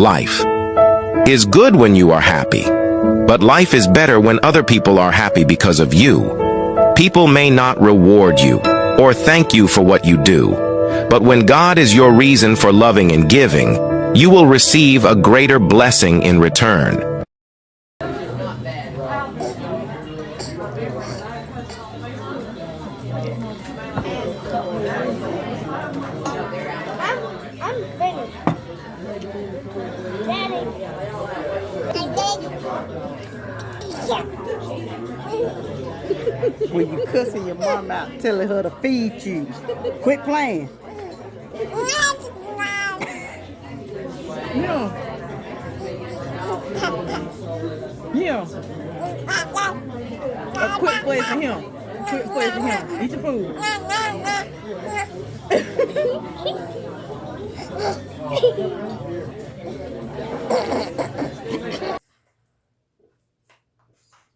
life is good when you are happy, but life is better when other people are happy because of you. People may not reward you or thank you for what you do, but when God is your reason for loving and giving, you will receive a greater blessing in return. When you cussing your mom out, telling her to feed you. Quit playing. Yeah. Yeah. Quit fussing him. Quit fussing him. Eat your food.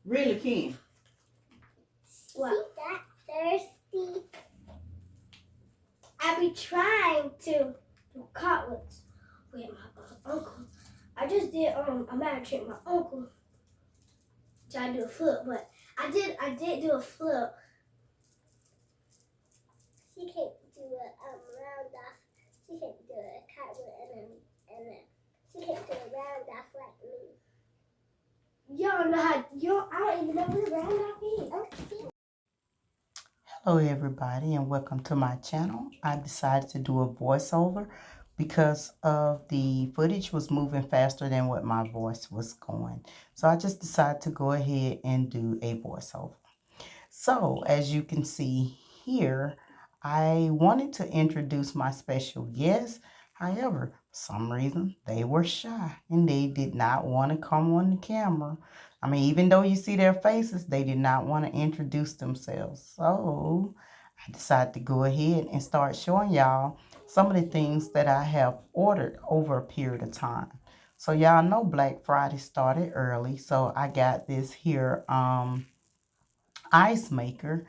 Really, Ken? What? That thirsty. I be trying to do cartwheels with my uncle. I just did a magic trick. My uncle tried to do a flip, but I did do a flip. She can't do a round off. She can't do a cartwheel and then she can't do a round off like me. Y'all know how I don't even know what a round off is. Okay. Hello everybody and welcome to my channel. I decided to do a voiceover because of the footage was moving faster than what my voice was going. So I just decided to go ahead and do a voiceover. So as you can see here, I wanted to introduce my special guest. However, for some reason they were shy and they did not want to come on the camera. I mean, even though you see their faces, they did not want to introduce themselves. So I decided to go ahead and start showing y'all some of the things that I have ordered over a period of time. So y'all know Black Friday started early. So I got this here ice maker.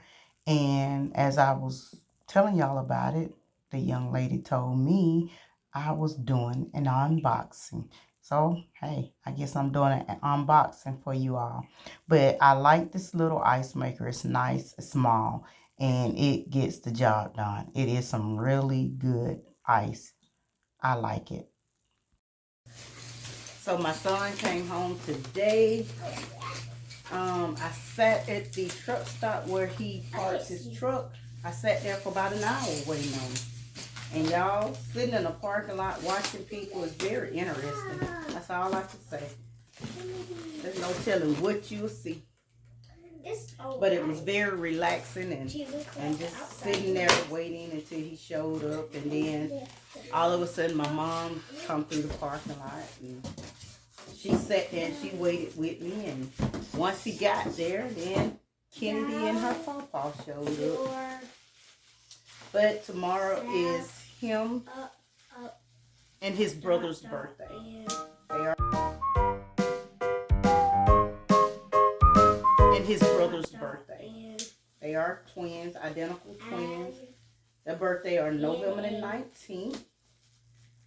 And as I was telling y'all about it, the young lady told me I was doing an unboxing. So, hey, I guess I'm doing an unboxing for you all. But I like this little ice maker. It's nice, it's small, and it gets the job done. It is some really good ice. I like it. So my son came home today. I sat at the truck stop where he parks his truck. I sat there for about an hour waiting on him. And y'all, sitting in a parking lot watching people is very interesting. That's all I can say. There's no telling what you'll see. But it was very relaxing and just sitting there waiting until he showed up. And then all of a sudden my mom come through the parking lot and she sat there and she waited with me, and once he got there, then Kennedy and her pawpaw showed up. But tomorrow is him and his brother's birthday. They are twins, identical twins. Their birthday are November the 19th.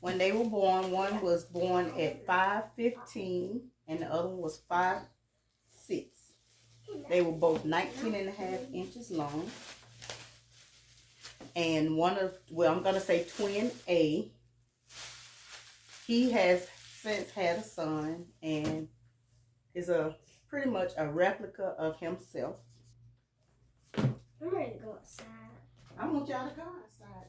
When they were born, one was born at 5:15 and the other one was 5'6". They were both 19.5 inches long. And I'm going to say twin A, he has since had a son and is pretty much a replica of himself. I'm ready to go outside. I want y'all to go outside.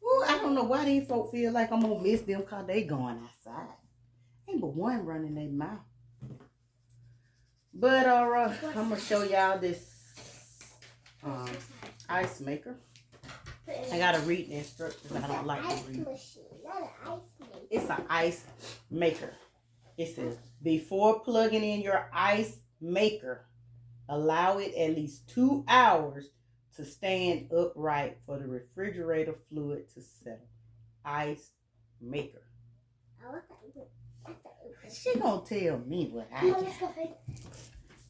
Ooh, I don't know why these folk feel like I'm gonna miss them because they going outside. Ain't but one running their mouth. But alright, I'm gonna show y'all this ice maker. I gotta read the instructions. I don't like to read. It's an ice maker. It says, before plugging in your ice maker, allow it at least 2 hours to stand upright for the refrigerator fluid to settle. Ice maker. She gonna tell me what I got.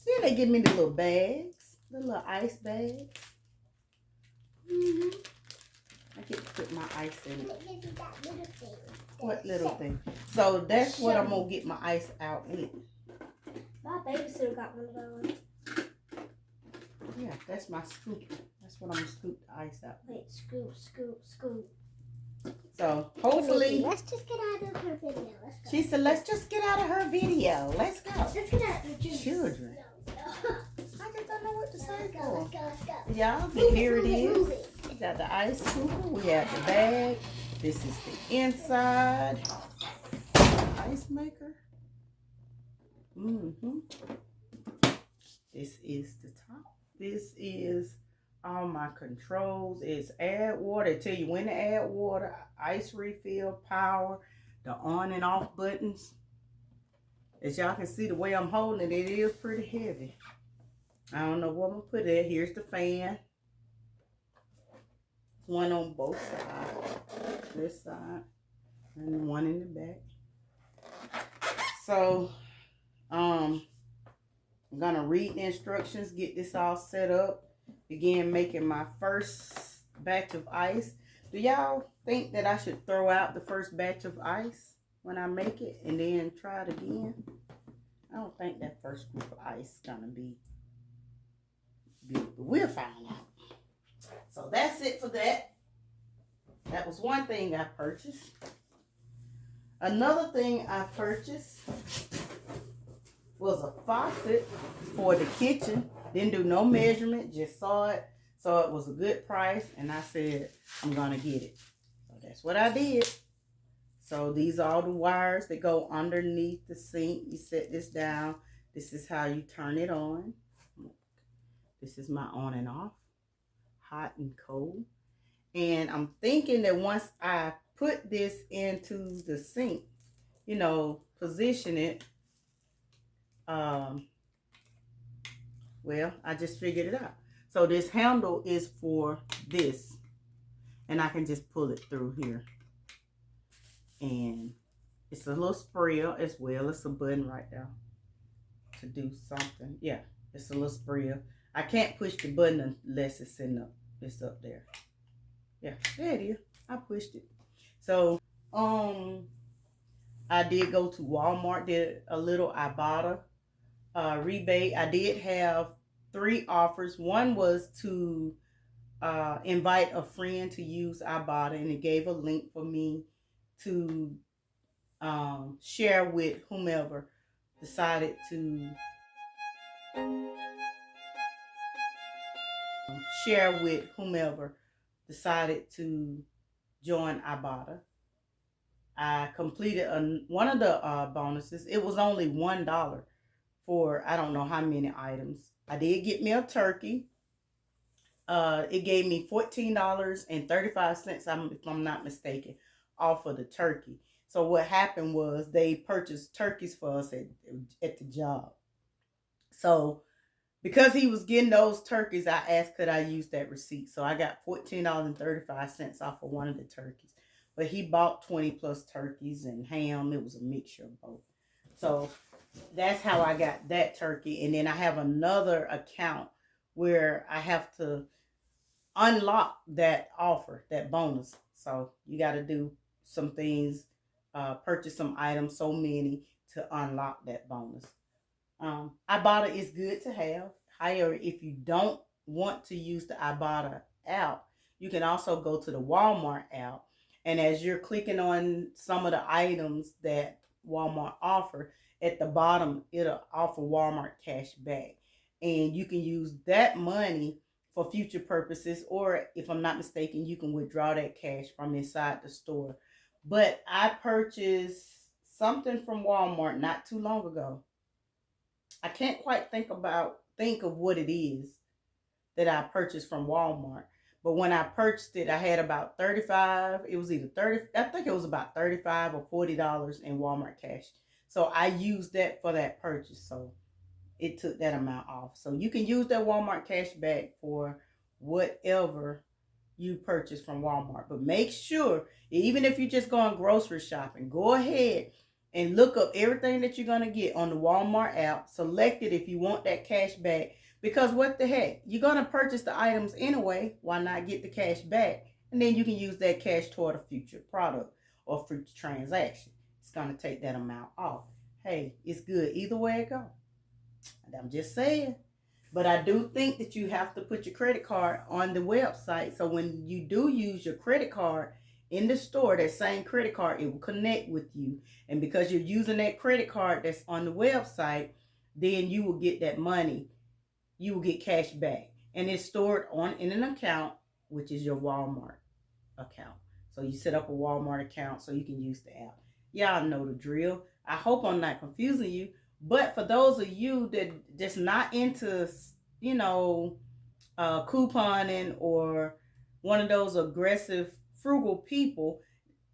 Then they give me the little bags, the little ice bags. I get to put my ice in it. Look at that little thing. What little thing? So that's what I'm gonna get my ice out with. My babysitter got one of those. Yeah, that's my scoop. That's what I'm gonna scoop the ice out. Wait, scoop, scoop, scoop. So hopefully, Let's just get out of her video. Let's go. she said, let's just get out of her video. Let's go. Let's get out of the Children. No. I just don't know what to say Let's go, for. let's go, let's go. Y'all, Move here it move is. We got the ice scooper. We have the bag. This is the inside. Ice maker. This is the top. This is all my controls. It's add water. It tell you when to add water, ice refill, power, the on and off buttons. As y'all can see, the way I'm holding it, it is pretty heavy. I don't know what I'm gonna put it. Here's the fan. One on both sides. This side and one in the back. So, I'm gonna read the instructions, get this all set up, begin making my first batch of ice. Do y'all think that I should throw out the first batch of ice when I make it and then try it again? I don't think that first group of ice is gonna be big, but we'll find out. So that's it for that. That was one thing I purchased. Another thing I purchased was a faucet for the kitchen. Didn't do no measurement, just saw it. So it was a good price, and I said, I'm gonna get it. So that's what I did. So these are all the wires that go underneath the sink. You set this down. This is how you turn it on. This is my on and off, hot and cold. And I'm thinking that once I put this into the sink, you know, position it, well, I just figured it out. So this handle is for this, and I can just pull it through here. And it's a little sprayer as well. It's a button right there to do something. Yeah, it's a little sprayer. I can't push the button unless it's it's up there. Yeah, there it is. I pushed it. So, I did go to Walmart, did a little Ibotta rebate. I did have 3 offers. One was to invite a friend to use Ibotta, and it gave a link for me to share with whomever decided to join Ibotta. I completed one of the bonuses. It was only $1 for I don't know how many items. I did get me a turkey. It gave me $14.35, if I'm not mistaken, off of the turkey. So what happened was they purchased turkeys for us at the job. So because he was getting those turkeys, I asked could I use that receipt. So I got $14.35 off of one of the turkeys. But he bought 20 plus turkeys and ham. It was a mixture of both. So that's how I got that turkey. And then I have another account where I have to unlock that offer, that bonus. So you got to do some things, purchase some items, so many to unlock that bonus. Ibotta is good to have. However, if you don't want to use the Ibotta app, you can also go to the Walmart app. And as you're clicking on some of the items that Walmart offer, at the bottom, it'll offer Walmart cash back. And you can use that money for future purposes, or if I'm not mistaken, you can withdraw that cash from inside the store. But I purchased something from Walmart not too long ago. I can't quite think of what it is that I purchased from Walmart. But when I purchased it, I had about $35. It was either I think it was about $35 or $40 in Walmart cash. So I used that for that purchase. So it took that amount off. So you can use that Walmart cash back for whatever you purchase from Walmart. But make sure, even if you're just going grocery shopping, go ahead and look up everything that you're going to get on the Walmart app. Select it if you want that cash back. Because what the heck? You're going to purchase the items anyway. Why not get the cash back And then you can use that cash toward a future product or future transaction. It's going to take that amount off. Hey, it's good either way it goes. I'm just saying. But I do think that you have to put your credit card on the website. So when you do use your credit card in the store, that same credit card, it will connect with you. And because you're using that credit card that's on the website, then you will get that money. You will get cash back. And it's stored in an account, which is your Walmart account. So you set up a Walmart account so you can use the app. Y'all know the drill. I hope I'm not confusing you. But for those of you that just not into, couponing or one of those aggressive, frugal people,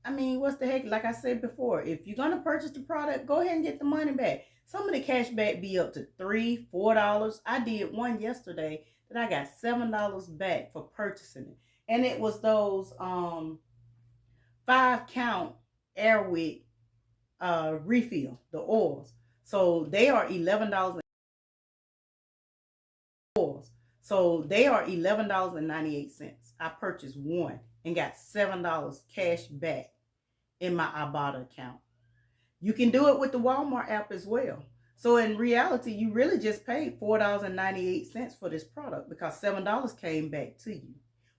I mean, what's the heck? Like I said before, if you're going to purchase the product, go ahead and get the money back. Some of the cash back be up to $3, $4. I did one yesterday that I got $7 back for purchasing it. And it was those 5-count Airwick refill, the oils. So they are $11. So they are $11.98. I purchased one and got $7 cash back in my Ibotta account. You can do it with the Walmart app as well. So in reality, you really just paid $4.98 for this product because $7 came back to you.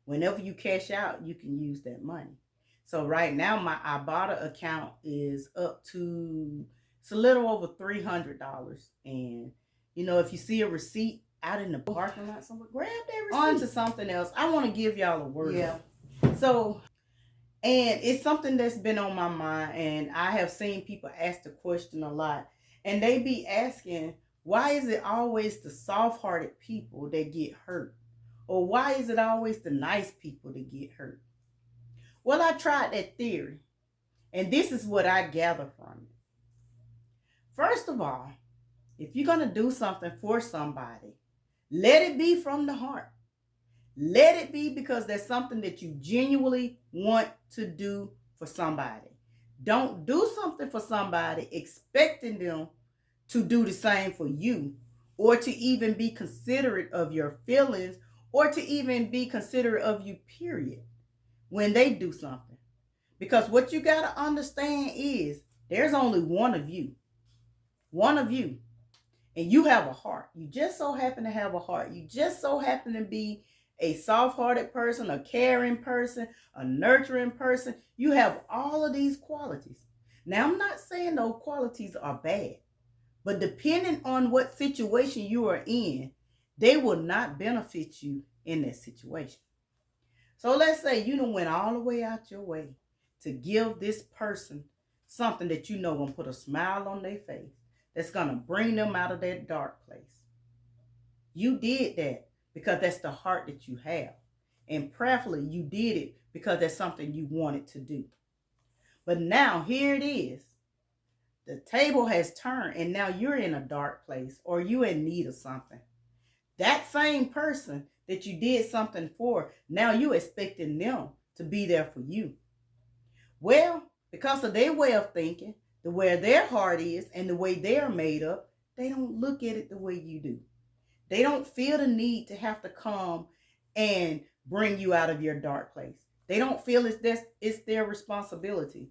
Whenever you cash out, you can use that money. So right now, my Ibotta account is up to, it's a little over $300. And, if you see a receipt out in the parking lot somewhere, grab that receipt. On to something else. I want to give y'all a word. Yeah. So, and it's something that's been on my mind, and I have seen people ask the question a lot. And they be asking, why is it always the soft-hearted people that get hurt? Or why is it always the nice people that get hurt? Well, I tried that theory, and this is what I gather from it. First of all, if you're going to do something for somebody, let it be from the heart. Let it be because there's something that you genuinely want to do for somebody. Don't do something for somebody expecting them to do the same for you, or to even be considerate of your feelings, or to even be considerate of you, period, when they do something. Because what you got to understand is there's only one of you. One of you. And you have a heart. You just so happen to have a heart. You just so happen to be a soft-hearted person, a caring person, a nurturing person. You have all of these qualities. Now, I'm not saying those qualities are bad, but depending on what situation you are in, they will not benefit you in that situation. So let's say you done went all the way out your way to give this person something that you know gonna put a smile on their face, that's gonna bring them out of that dark place. You did that because that's the heart that you have. And prayerfully, you did it because that's something you wanted to do. But now here it is. The table has turned and now you're in a dark place or you're in need of something. That same person that you did something for, now you're expecting them to be there for you. Well, because of their way of thinking, the way their heart is, and the way they're made up, they don't look at it the way you do. They don't feel the need to have to come and bring you out of your dark place. They don't feel it's their responsibility.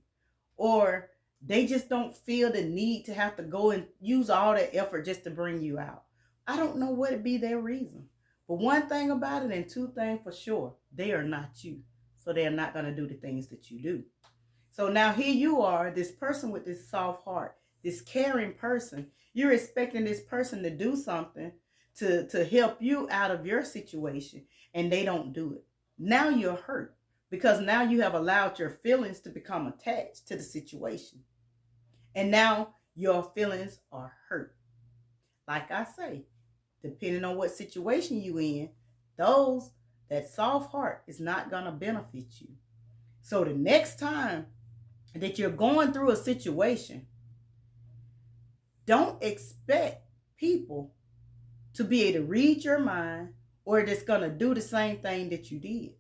Or they just don't feel the need to have to go and use all that effort just to bring you out. I don't know what would be their reason. But one thing about it, and two things for sure, they are not you. So they're not going to do the things that you do. So now here you are, this person with this soft heart, this caring person. You're expecting this person to do something to help you out of your situation, and they don't do it. Now you're hurt because now you have allowed your feelings to become attached to the situation. And now your feelings are hurt. Like I say, depending on what situation you in, that soft heart is not going to benefit you. So the next time that you're going through a situation, don't expect people to be able to read your mind or that's going to do the same thing that you did.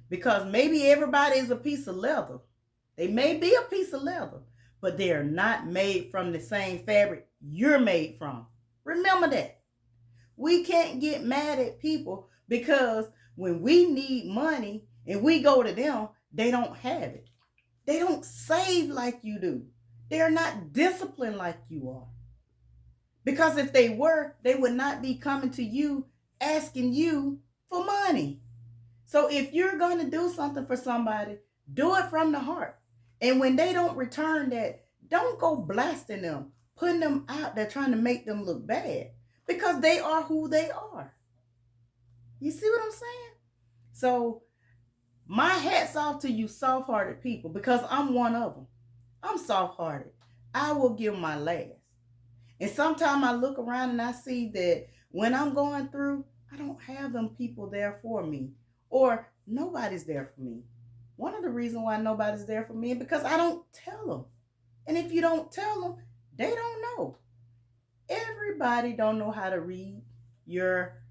Because maybe everybody is a piece of leather. They may be a piece of leather, but they are not made from the same fabric you're made from. Remember that. We can't get mad at people because when we need money, And we go to them, they don't have it. They don't save like you do. They're not disciplined like you are. Because if they were, they would not be coming to you asking you for money. So if you're going to do something for somebody, do it from the heart. And when they don't return that, don't go blasting them, putting them out there trying to make them look bad, because they are who they are. You see what I'm saying? So my hat's off to you soft-hearted people, because I'm one of them. I'm soft-hearted. I will give my last. And sometimes I look around and I see that when I'm going through, I don't have them people there for me, or nobody's there for me. One of the reasons why nobody's there for me is because I don't tell them. And if you don't tell them, they don't know. Everybody don't know how to read your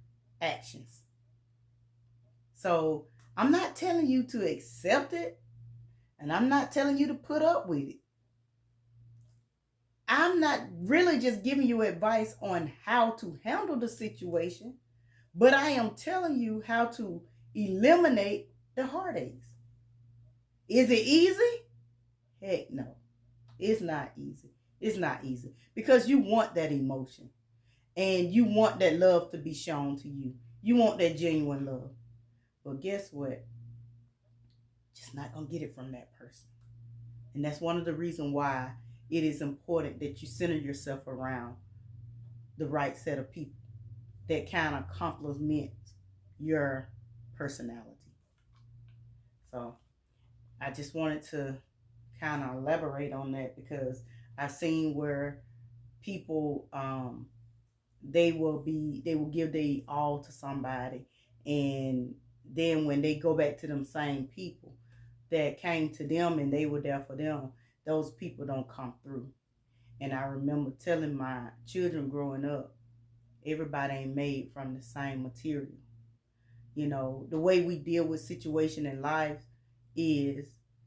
actions. So I'm not telling you to accept it, and I'm not telling you to put up with it. I'm not really just giving you advice on how to handle the situation, but I am telling you how to eliminate the heartaches. Is it easy? Heck no. It's not easy. It's not easy, because you want that emotion, and you want that love to be shown to you. You want that genuine love. But guess what? Just not going to get it from that person. And that's one of the reasons why it is important that you center yourself around the right set of people that kind of complement your personality. So I just wanted to kind of elaborate on that, because I've seen where people they will give their all to somebody, and then when they go back to them same people that came to them and they were there for them, those people don't come through. And I remember telling my children growing up, everybody ain't made from the same material. You know, the way we deal with situation in life is,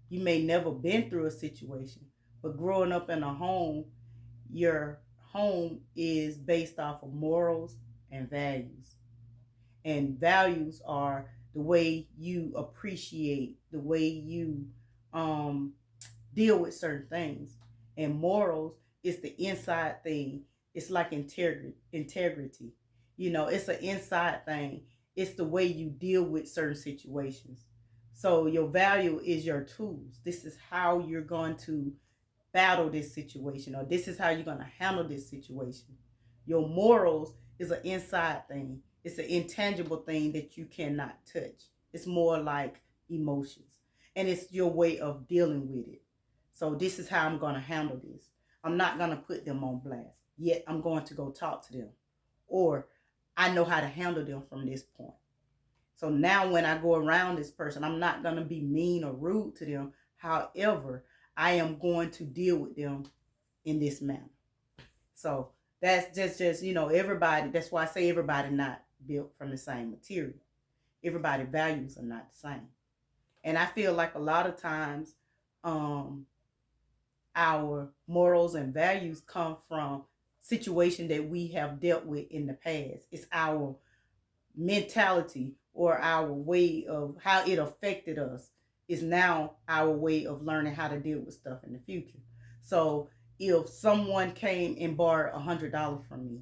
you may never been through a situation, but growing up in a home, your home is based off of morals and values. And values are the way you appreciate, the way you deal with certain things. And morals is the inside thing. It's like integrity. You know, it's an inside thing. It's the way you deal with certain situations. So your value is your tools. This is how you're going to battle this situation, or this is how you're going to handle this situation. Your morals is an inside thing. It's an intangible thing that you cannot touch. It's more like emotions, and it's your way of dealing with it. So this is how I'm going to handle this. I'm not going to put them on blast, yet I'm going to go talk to them, or I know how to handle them from this point. So now when I go around this person, I'm not going to be mean or rude to them. However, I am going to deal with them in this manner. So that's just everybody. That's why I say everybody not built from the same material. Everybody's values are not the same. And I feel like a lot of times our morals and values come from situations that we have dealt with in the past. It's our mentality, or our way of how it affected us, is now our way of learning how to deal with stuff in the future. So if someone came and borrowed $100 from me,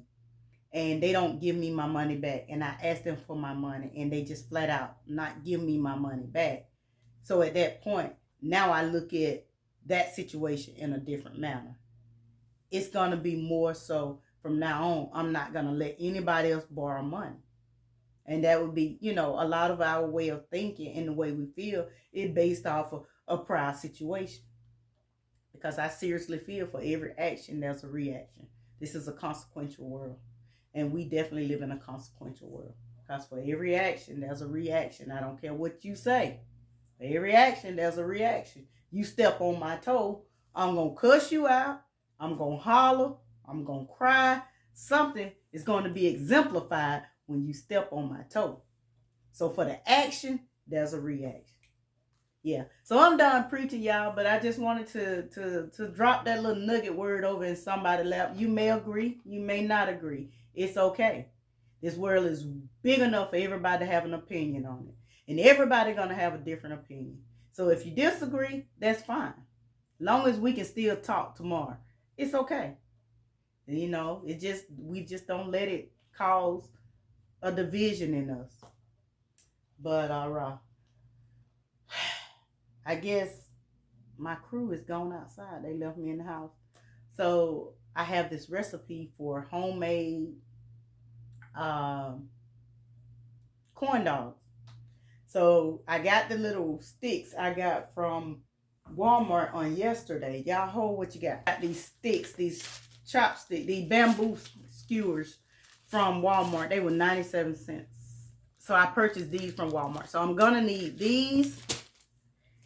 and they don't give me my money back, and I ask them for my money, and they just flat out not give me my money back, so at that point, now I look at that situation in a different manner. It's going to be more so from now on, I'm not going to let anybody else borrow money. And that would be, a lot of our way of thinking and the way we feel is based off of a prior situation. Because I seriously feel for every action, there's a reaction. This is a consequential world. And we definitely live in a consequential world. Because for every action, there's a reaction. I don't care what you say. For every action, there's a reaction. You step on my toe, I'm going to cuss you out. I'm going to holler. I'm going to cry. Something is going to be exemplified when you step on my toe. So for the action, there's a reaction. Yeah. So I'm done preaching, y'all, but I just wanted to drop that little nugget word over in somebody's lap. You may agree, you may not agree. It's okay. This world is big enough for everybody to have an opinion on it. And everybody gonna have a different opinion. So if you disagree, that's fine. Long as we can still talk tomorrow, it's okay. You know, we just don't let it cause a division in us. But I guess my crew is gone outside. They left me in the house. So I have this recipe for homemade corn dogs. So I got the little sticks I got from Walmart on yesterday. Y'all hold what you got. I got these sticks, these chopsticks, these bamboo skewers from Walmart. They were 97 cents. So I purchased these from Walmart. So I'm gonna need these.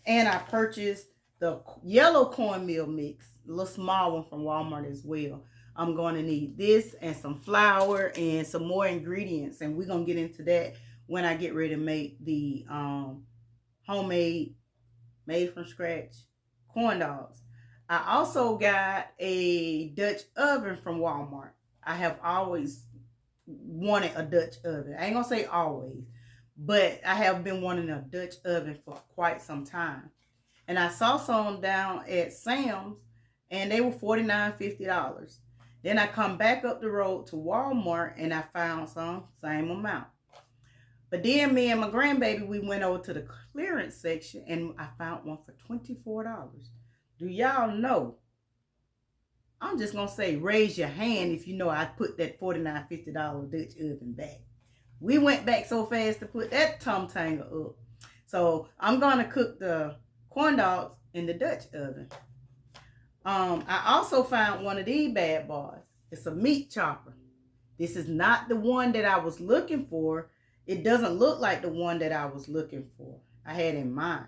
And I purchased the yellow cornmeal mix, a little small one from Walmart as well. I'm going to need this and some flour and some more ingredients. And we're going to get into that when I get ready to make the homemade, made from scratch corn dogs. I also got a Dutch oven from Walmart. I have always wanted a Dutch oven. I ain't going to say always, but I have been wanting a Dutch oven for quite some time. And I saw some down at Sam's, and they were $49, $50. Then I come back up the road to Walmart, and I found some, same amount. But then me and my grandbaby, we went over to the clearance section, and I found one for $24. Do y'all know? I'm just going to say, raise your hand if you know I put that $49, $50 Dutch oven back. We went back so fast to put that tum-tanger up. So I'm going to cook the corn dogs in the Dutch oven. I also found one of these bad boys. It's a meat chopper. This is not the one that I was looking for. It doesn't look like the one that I was looking for. I had in mind.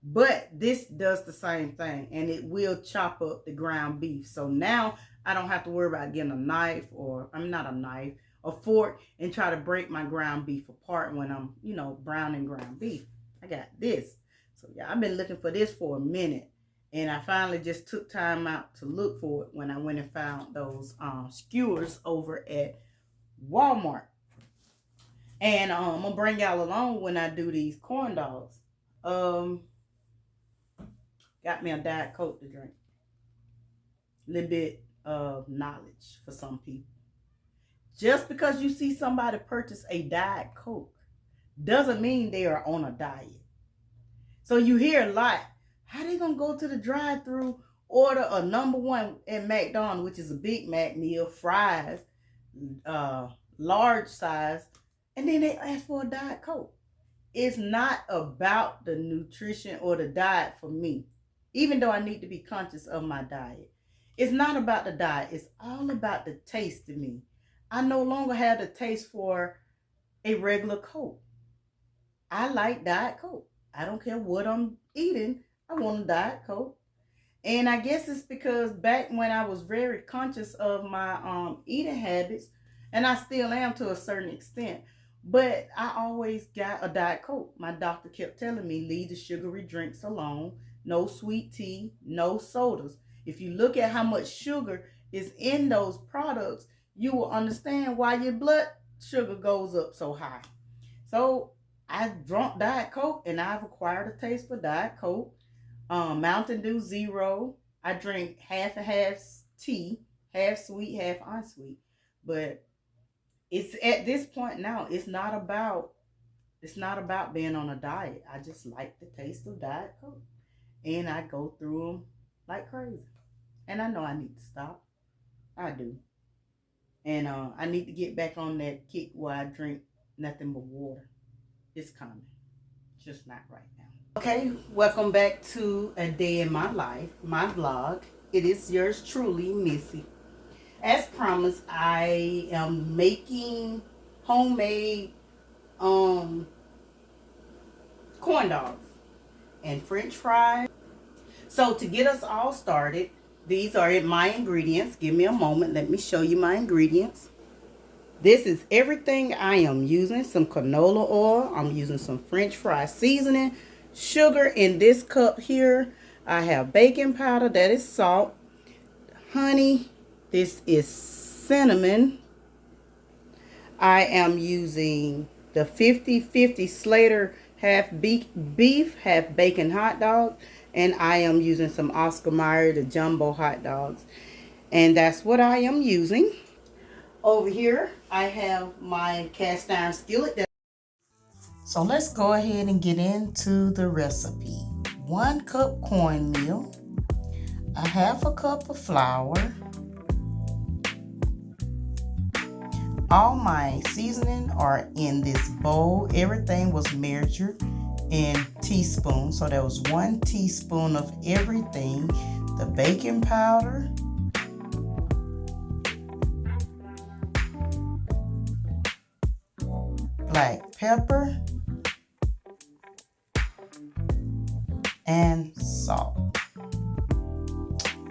But this does the same thing, and it will chop up the ground beef. So now I don't have to worry about getting a knife, or I'm not a knife, a fork, and try to break my ground beef apart when I'm, browning ground beef. I got this. So yeah, I've been looking for this for a minute, and I finally just took time out to look for it when I went and found those skewers over at Walmart. And I'm gonna bring y'all along when I do these corn dogs. Got me a Diet Coke to drink. A little bit of knowledge for some people. Just because you see somebody purchase a Diet Coke doesn't mean they are on a diet. So you hear a lot. How they gonna go to the drive-thru, order a number one at McDonald's, which is a Big Mac meal, fries, large size, and then they ask for a Diet Coke? It's not about the nutrition or the diet for me, even though I need to be conscious of my diet. It's not about the diet. It's all about the taste to me. I no longer have the taste for a regular Coke. I like Diet Coke. I don't care what I'm eating. I want a Diet Coke. And I guess it's because back when I was very conscious of my eating habits, and I still am to a certain extent, but I always got a Diet Coke. My doctor kept telling me, leave the sugary drinks alone. No sweet tea, no sodas. If you look at how much sugar is in those products, you will understand why your blood sugar goes up so high. So I drunk Diet Coke, and I've acquired a taste for Diet Coke. Mountain Dew Zero. I drink half and half tea, half sweet, half unsweet. But it's at this point now, it's not about being on a diet. I just like the taste of Diet Coke. And I go through them like crazy. And I know I need to stop. I do. And I need to get back on that kick where I drink nothing but water. It's coming. Just not right now. Okay, welcome back to A Day in My Life, my vlog. It is yours truly, Missy. As promised, I am making homemade corn dogs and French fries. So to get us all started, these are my ingredients. Give me a moment. Let me show you my ingredients. This is everything I am using. Some canola oil. I'm using some French fry seasoning. Sugar in this cup here. I have baking powder. That is salt. Honey. This is cinnamon. I am using the 50/50 Slater half beef, half bacon hot dog. And I am using some Oscar Mayer, the jumbo hot dogs. And that's what I am using. Over here, I have my cast iron skillet. So let's go ahead and get into the recipe. 1 cup cornmeal, a half a cup of flour. All my seasoning are in this bowl. Everything was measured in teaspoons. So there was 1 teaspoon of everything. The baking powder, black pepper, and salt.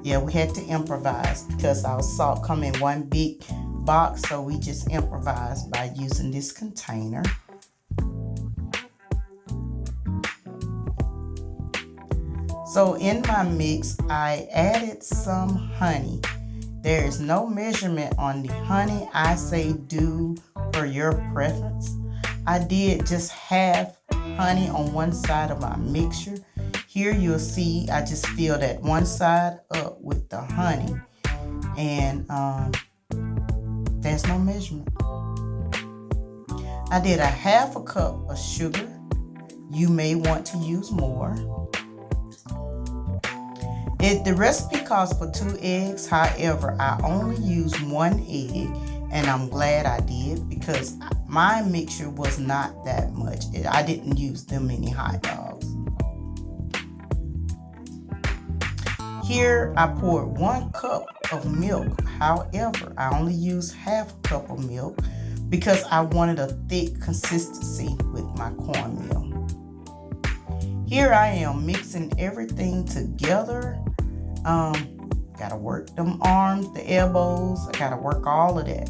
Yeah, we had to improvise because our salt come in 1 big box, so we just improvised by using this container. So in my mix, I added some honey. There is no measurement on the honey. I say do for your preference. I did just half honey on one side of my mixture. Here you'll see I just fill that one side up with the honey, and there's no measurement. I did a half a cup of sugar. You may want to use more. The recipe calls for 2 eggs. However, I only used 1 egg, and I'm glad I did because my mixture was not that much. I didn't use them many hot dogs. Here I poured 1 cup of milk. However, I only used half a cup of milk because I wanted a thick consistency with my cornmeal. Here I am mixing everything together. Gotta work them arms, the elbows. I gotta work all of that.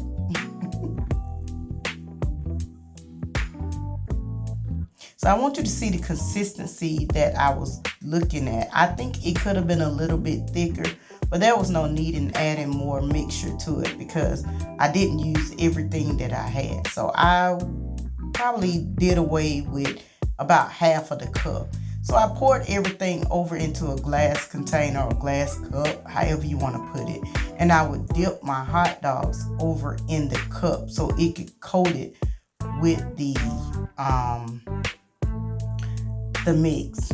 So I want you to see the consistency that I was looking at. I think it could have been a little bit thicker, but there was no need in adding more mixture to it because I didn't use everything that I had. So I probably did away with about half of the cup. So I poured everything over into a glass container or glass cup, however you want to put it. And I would dip my hot dogs over in the cup so it could coat it with the mix.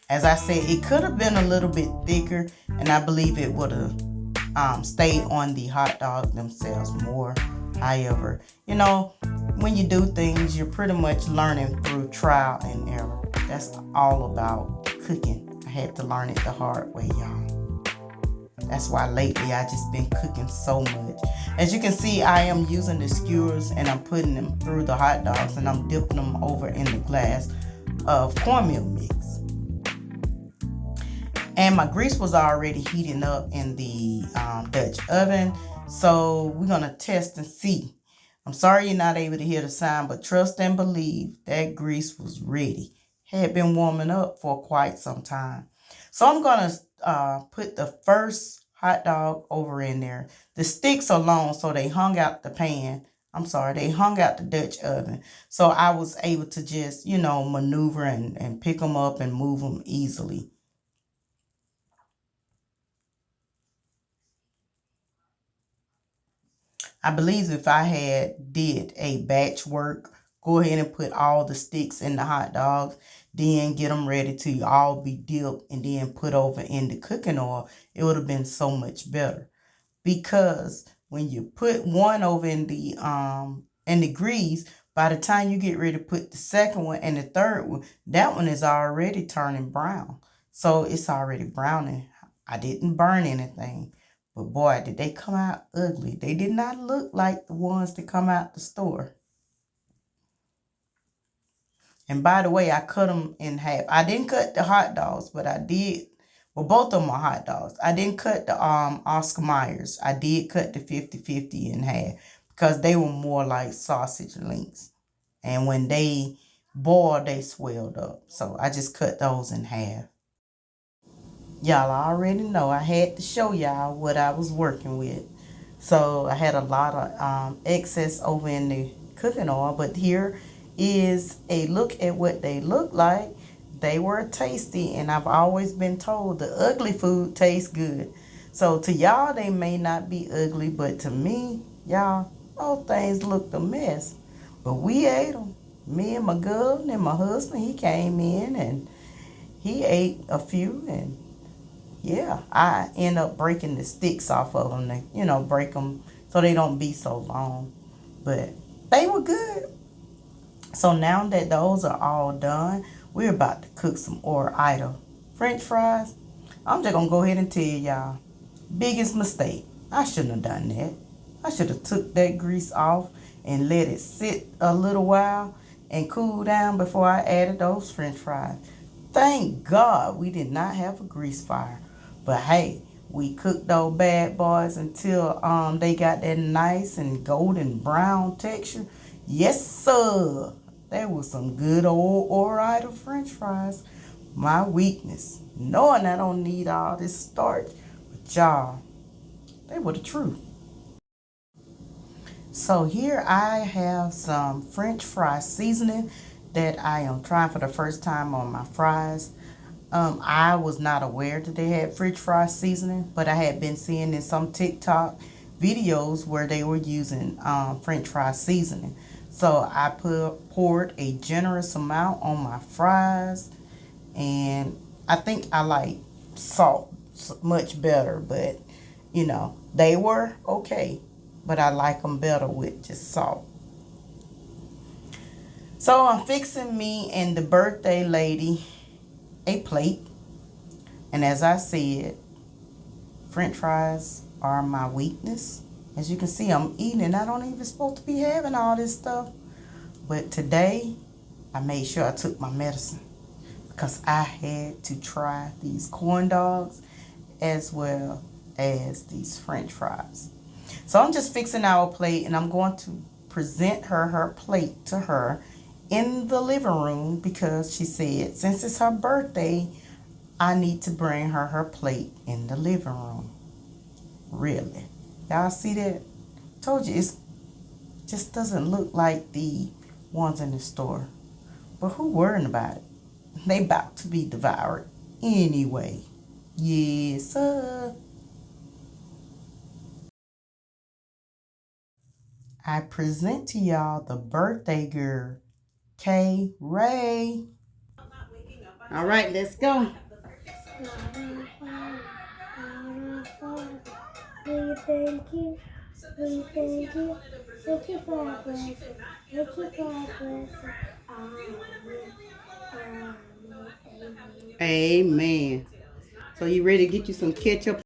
As I said, it could have been a little bit thicker, and I believe it would have stayed on the hot dog themselves more. However, you know, when you do things, you're pretty much learning through trial and error. That's all about cooking. I had to learn it the hard way, y'all. That's why lately I just been cooking so much. As you can see, I am using the skewers and I'm putting them through the hot dogs and I'm dipping them over in the glass of cornmeal mix. And my grease was already heating up in the Dutch oven. So we're going to test and see. I'm sorry you're not able to hear the sound, but trust and believe that grease was ready. Had been warming up for quite some time. So I'm going to put the first hot dog over in there. The sticks are long, so they hung out the pan. I'm sorry, they hung out the Dutch oven. So I was able to just, you know, maneuver and pick them up and move them easily. I believe if I had did a batch work, go ahead and put all the sticks in the hot dogs, then get them ready to all be dipped and then put over in the cooking oil, it would have been so much better. Because when you put one over in the grease, by the time you get ready to put the second one and the third one, that one is already turning brown. So it's already browning. I didn't burn anything. But boy, did they come out ugly. They did not look like the ones that come out the store. And by the way, I cut them in half. I didn't cut the hot dogs, but I did. Well, both of them are hot dogs. I didn't cut the Oscar Mayers. I did cut the 50-50 in half because they were more like sausage links. And when they boiled, they swelled up. So I just cut those in half. Y'all already know I had to show y'all what I was working with. So I had a lot of excess over in the cooking oil, but here is a look at what they look like. They were tasty, and I've always been told the ugly food tastes good. So to y'all, they may not be ugly, but to me, y'all, those things looked a mess. But we ate them. Me and my girl and my husband, he came in and he ate a few, and yeah, I end up breaking the sticks off of them to, break them so they don't be so long. But they were good. So now that those are all done, we're about to cook some Ore-Ida French fries. I'm just gonna go ahead and tell y'all, biggest mistake. I shouldn't have done that. I should have took that grease off and let it sit a little while and cool down before I added those French fries. Thank God we did not have a grease fire. But hey, we cooked those bad boys until they got that nice and golden brown texture. Yes, sir. They was some good old Ore-Ida French fries. My weakness, knowing I don't need all this starch, but y'all, they were the truth. So here I have some French fry seasoning that I am trying for the first time on my fries. I was not aware that they had French fry seasoning, but I had been seeing in some TikTok videos where they were using French fry seasoning. So I poured a generous amount on my fries, and I think I like salt much better, but they were okay, but I like them better with just salt. So I'm fixing me and the birthday lady a plate, and as I said, French fries are my weakness. As you can see, I'm eating and I don't even supposed to be having all this stuff, but today I made sure I took my medicine because I had to try these corn dogs as well as these French fries. So I'm just fixing our plate, and I'm going to present her plate to her in the living room because she said since it's her birthday, I need to bring her plate in the living room. Really? Y'all see that? Told you, it just doesn't look like the ones in the store. But who worrying about it? They about to be devoured anyway. Yes, sir. I present to y'all the birthday girl, K. Ray. All right, let's go. We thank you. We thank you. Thank you for our blessing. Thank you for our blessing. Amen. Amen. Amen. Amen. So you ready to get you some ketchup